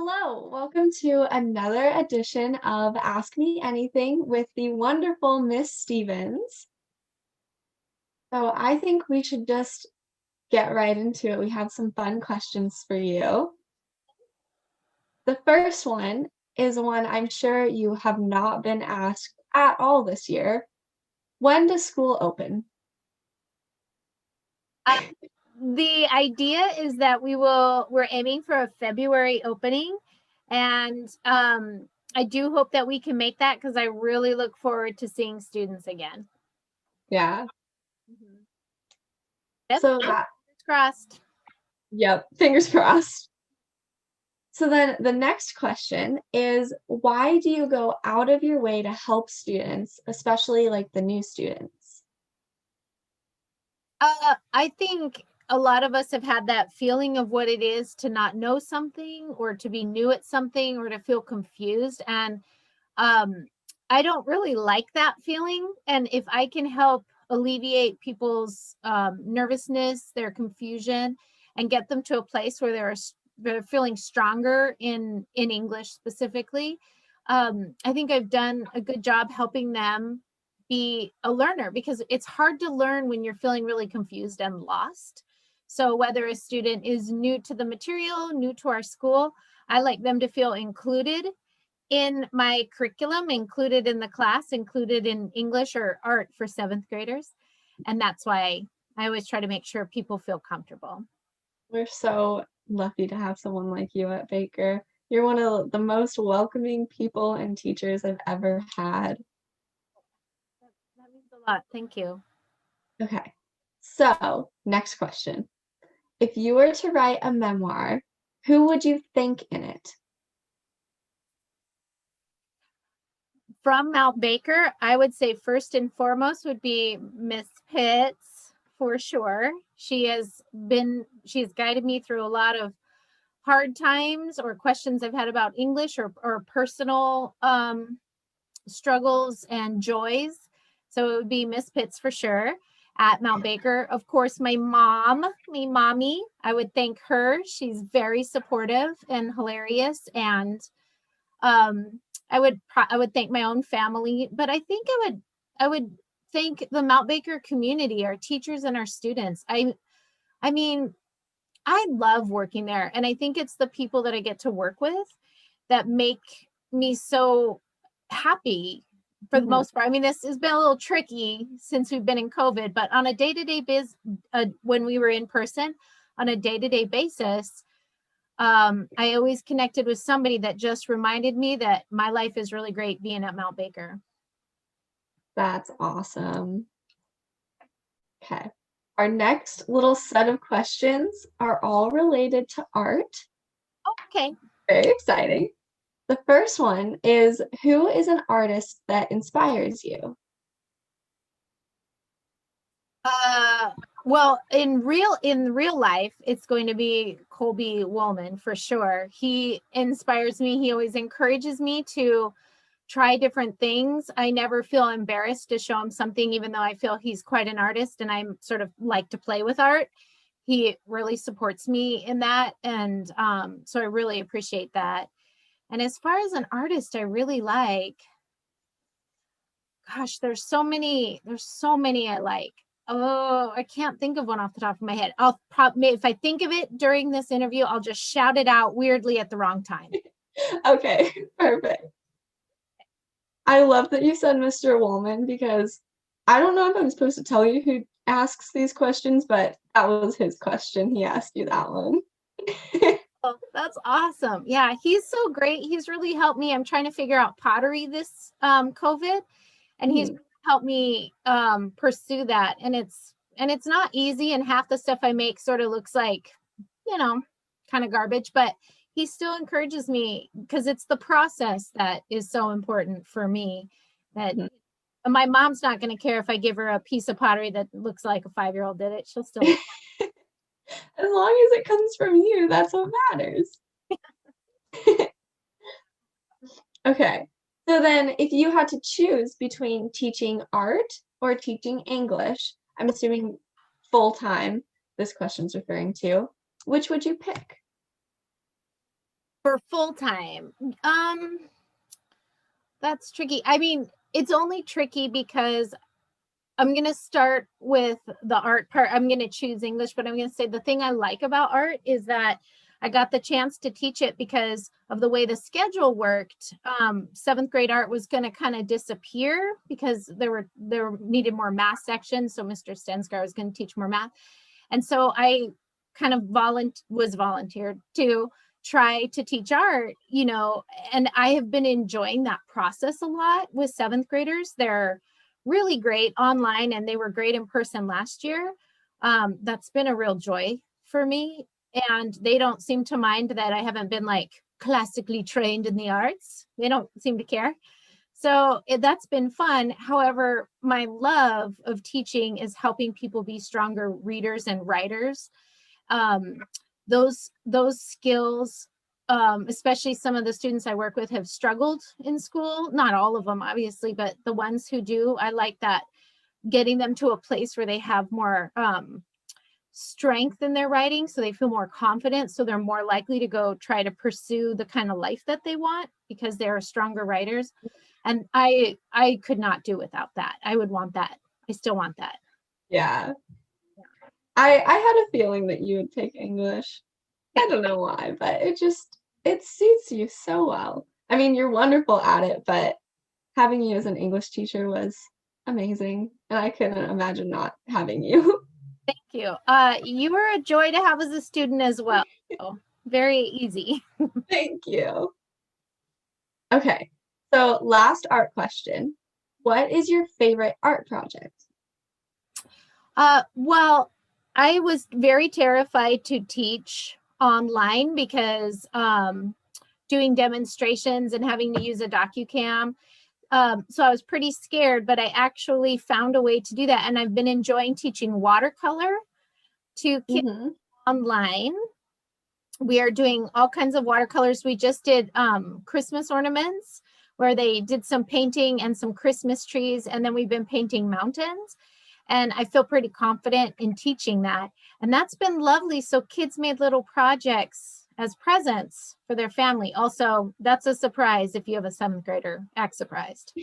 Hello, welcome to another edition of Ask Me Anything with the wonderful Miss Stevens. So I think we should just get right into it. We have some fun questions for you. The first one is one I'm sure you have not been asked at all this year. When does school open? Uh, the idea is that we're aiming for a February opening. And I do hope that we can make that because I really look forward to seeing students again. Yeah. Mhm. Yep, So that, fingers crossed. yep, fingers crossed. So then the next question is, why do you go out of your way to help students, especially like the new students? I think a lot of us have had that feeling of what it is to not know something or to be new at something or to feel confused. And um, I don't really like that feeling. And if I can help alleviate people's nervousness, their confusion, and get them to a place where they're feeling stronger in English specifically, I think I've done a good job helping them be a learner because it's hard to learn when you're feeling really confused and lost. So whether a student is new to the material, new to our school, I like them to feel included in my curriculum, included in the class, included in English or art for seventh graders. And that's why I always try to make sure people feel comfortable. We're so lucky to have someone like you at Baker. You're one of the most welcoming people and teachers I've ever had. That means a lot. Thank you. Okay, so next question. If you were to write a memoir, who would you thank in it? From Mount Baker, I would say first and foremost would be Miss Pitts for sure. She's guided me through a lot of hard times or questions I've had about English or personal struggles and joys. So it would be Miss Pitts for sure at Mount Baker. Of course, my mommy, I would thank her. She's very supportive and hilarious. And I would thank my own family, but I think I would thank the Mount Baker community, our teachers and our students. I mean, I love working there, and I think it's the people that I get to work with that make me so happy for the Mhm. most part. I mean, this has been a little tricky since we've been in COVID, but on a day-to-day when we were in person, on a day-to-day basis, I always connected with somebody that just reminded me that my life is really great being at Mount Baker. That's awesome. Okay. Our next little set of questions are all related to art. Okay. Very exciting. The first one is, who is an artist that inspires you? Uh, well, in real life, it's going to be Colby Wollman for sure. He inspires me. He always encourages me to try different things. I never feel embarrassed to show him something, even though I feel he's quite an artist and I'm sort of like to play with art. He really supports me in that, and so I really appreciate that. And as far as an artist, I really like. Gosh, there's so many I like. Oh, I can't think of one off the top of my head. I'll probably, if I think of it during this interview, I'll just shout it out weirdly at the wrong time. Okay, perfect. I love that you said Mr. Woolman because I don't know if I'm supposed to tell you who asks these questions, but that was his question. He asked you that one. Oh, that's awesome. Yeah, he's so great. He's really helped me. I'm trying to figure out pottery this COVID, and he's Mhm. helped me pursue that. And it's not easy, and half the stuff I make sort of looks like, you know, kind of garbage, but he still encourages me because it's the process that is so important for me. That Mhm. my mom's not going to care if I give her a piece of pottery that looks like a 5-year-old did it. She'll still As long as it comes from you, that's what matters. Okay. So then, if you had to choose between teaching art or teaching English, I'm assuming full time, this question's referring to, which would you pick? For full time, that's tricky. I mean, it's only tricky because I'm going to start with the art part. I'm going to choose English, but I'm going to say the thing I like about art is that I got the chance to teach it because of the way the schedule worked. Seventh grade art was going to kind of disappear because there needed more math sections. So Mr. Stenskar was going to teach more math. And so I kind of was volunteered to try to teach art, you know, and I have been enjoying that process a lot with seventh graders. They're really great online and they were great in person last year. That's been a real joy for me. And they don't seem to mind that I haven't been like classically trained in the arts. They don't seem to care. So that's been fun. However, my love of teaching is helping people be stronger readers and writers. Those skills, especially some of the students I work with have struggled in school. Not all of them, obviously, but the ones who do, I like that, getting them to a place where they have more strength in their writing, so they feel more confident, so they're more likely to go try to pursue the kind of life that they want because they're stronger writers. And I could not do without that. I would want that. I still want that. Yeah. I had a feeling that you would take English. I don't know why, but it suits you so well. I mean, you're wonderful at it, but having you as an English teacher was amazing, and I couldn't imagine not having you. Thank you. You were a joy to have as a student as well. So very easy. Thank you. Okay, so last art question. What is your favorite art project? Well, I was very terrified to teach online because doing demonstrations and having to use a DocuCam. So I was pretty scared, but I actually found a way to do that. And I've been enjoying teaching watercolor to kids online. We are doing all kinds of watercolors. We just did Christmas ornaments where they did some painting and some Christmas trees. And then we've been painting mountains. And I feel pretty confident in teaching that. And that's been lovely. So kids made little projects as presents for their family. Also, that's a surprise if you have a seventh grader. Act surprised.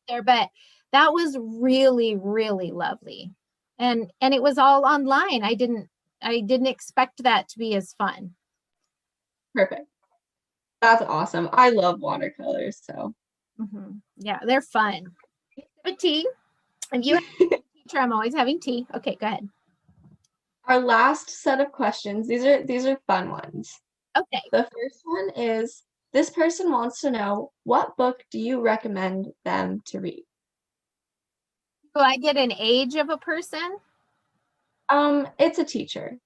There, but that was really, really lovely. And it was all online. I didn't expect that to be as fun. Perfect. That's awesome. I love watercolors, so. Yeah, they're fun. But tea. If you have a teacher, I'm always having tea. Okay, go ahead. Our last set of questions, these are fun ones. Okay. The first one is, this person wants to know, what book do you recommend them to read? Do I get an age of a person? It's a teacher.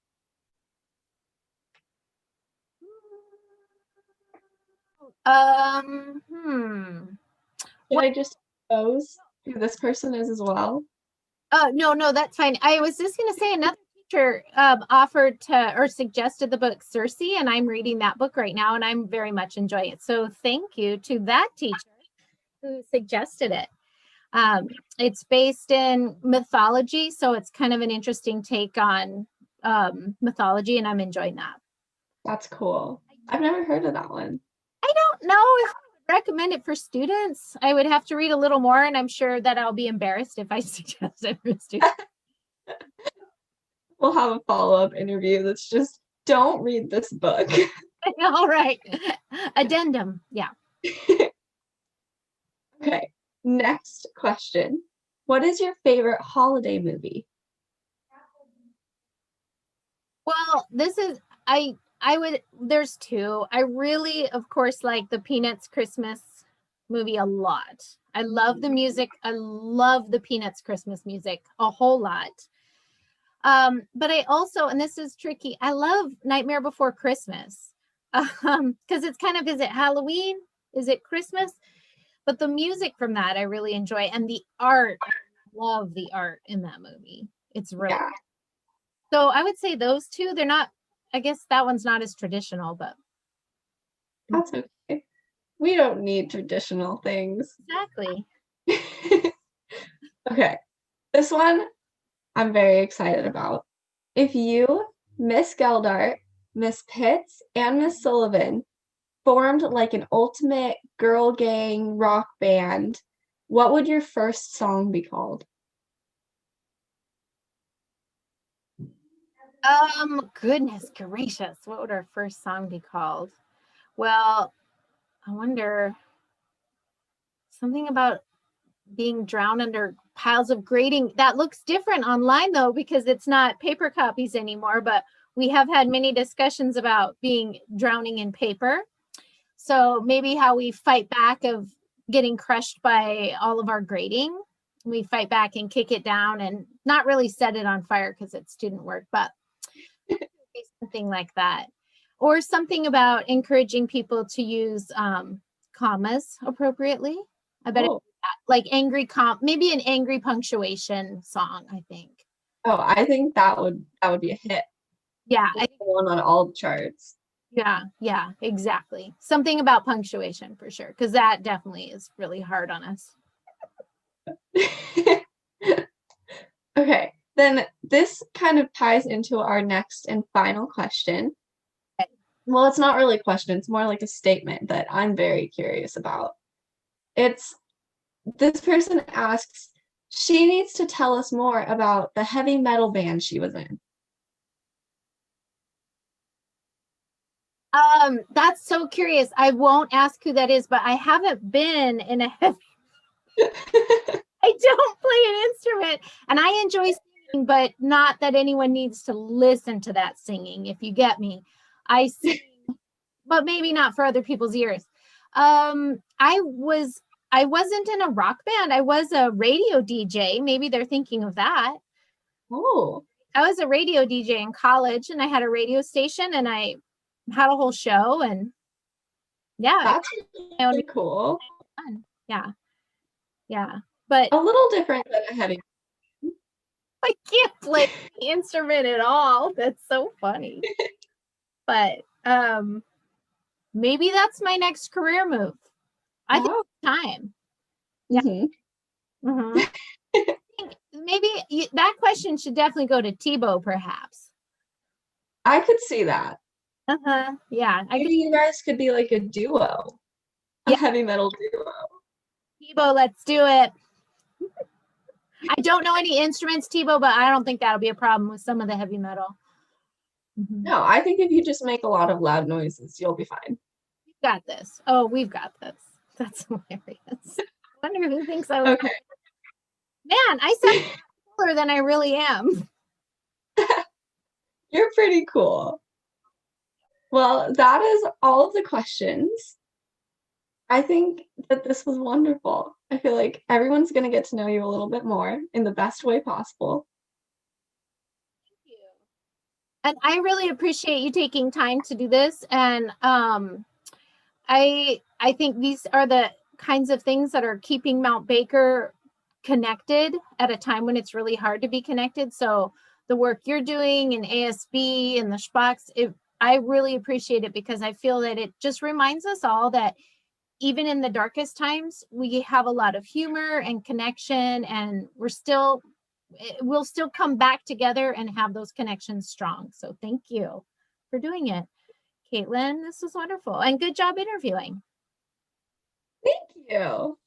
Should I just expose who this person is as well? No, that's fine. I was just going to say another teacher offered to or suggested the book Circe, and I'm reading that book right now, and I'm very much enjoying it. So thank you to that teacher who suggested it. It's based in mythology, so it's kind of an interesting take on mythology, and I'm enjoying that. That's cool. I've never heard of that one. I don't know if I would recommend it for students. I would have to read a little more, and I'm sure that I'll be embarrassed if I suggest it for students. We'll have a follow-up interview that's just, don't read this book. All right. Addendum. Yeah. Okay. Next question. What is your favorite holiday movie? Well, this is, there's two. I really, of course, like the Peanuts Christmas movie a lot. I love the music. I love the Peanuts Christmas music a whole lot. But I also, and this is tricky, I love Nightmare Before Christmas. Because it's kind of, is it Halloween? Is it Christmas? But the music from that I really enjoy. And the art, I love the art in that movie. It's really Yeah. So I would say those two. They're not, I guess that one's not as traditional, but That's okay. We don't need traditional things. exactly. Okay. This one I'm very excited about. If you, Miss Geldart, Miss Pitts, and Miss Sullivan formed like an ultimate girl gang rock band, what would your first song be called? Goodness gracious, what would our first song be called? Well, I wonder, something about being drowned under piles of grading. That looks different online though, because it's not paper copies anymore, but we have had many discussions about being drowning in paper. So maybe how we fight back of getting crushed by all of our grading. We fight back and kick it down and not really set it on fire because it's student work, but something like that. Or something about encouraging people to use commas appropriately. I bet Oh, like maybe an angry punctuation song, I think. oh, I think that would be a hit. Yeah, Just one on all the charts. yeah, exactly. Something about punctuation for sure, because that definitely is really hard on us. Okay, then this kind of ties into our next and final question. Okay. Well, it's not really a question, it's more like a statement that I'm very curious about. It's this person asks, she needs to tell us more about the heavy metal band she was in. That's so curious. I won't ask who that is, but I haven't been in a heavy. I don't play an instrument, and I enjoy singing, but not that anyone needs to listen to that singing. If you get me, I sing, but maybe not for other people's ears. I wasn't in a rock band. I was a radio DJ. Maybe they're thinking of that. Oh, I was a radio DJ in college, and I had a radio station, and I had a whole show, and yeah, that's my own really cool. fun. Yeah, yeah. But A little different than a heavy. I can't play the instrument at all. That's so funny. But maybe that's my next career move. I think Oh. it's time. Yeah. Mhm. Mhm. Maybe that question should definitely go to Tebow, perhaps. I could see that. Yeah, I could. Maybe you guys could be like a duo, a Yeah, heavy metal duo. Tebow, let's do it. I don't know any instruments, Tebow, but I don't think that'll be a problem with some of the heavy metal. Mhm. No, I think if you just make a lot of loud noises, you'll be fine. We've got this. Oh, we've got this. That's hilarious. I wonder who thinks I was. Okay. Man, I sound cooler than I really am. You're pretty cool. Well, that is all of the questions. I think that this was wonderful. I feel like everyone's going to get to know you a little bit more in the best way possible. Thank you. And I really appreciate you taking time to do this. And I think these are the kinds of things that are keeping Mount Baker connected at a time when it's really hard to be connected. So the work you're doing in ASB and the Schbachs, I really appreciate it because I feel that it just reminds us all that even in the darkest times, we have a lot of humor and connection, and we'll still come back together and have those connections strong. So thank you for doing it. Caitlin, this was wonderful and good job interviewing. Thank you.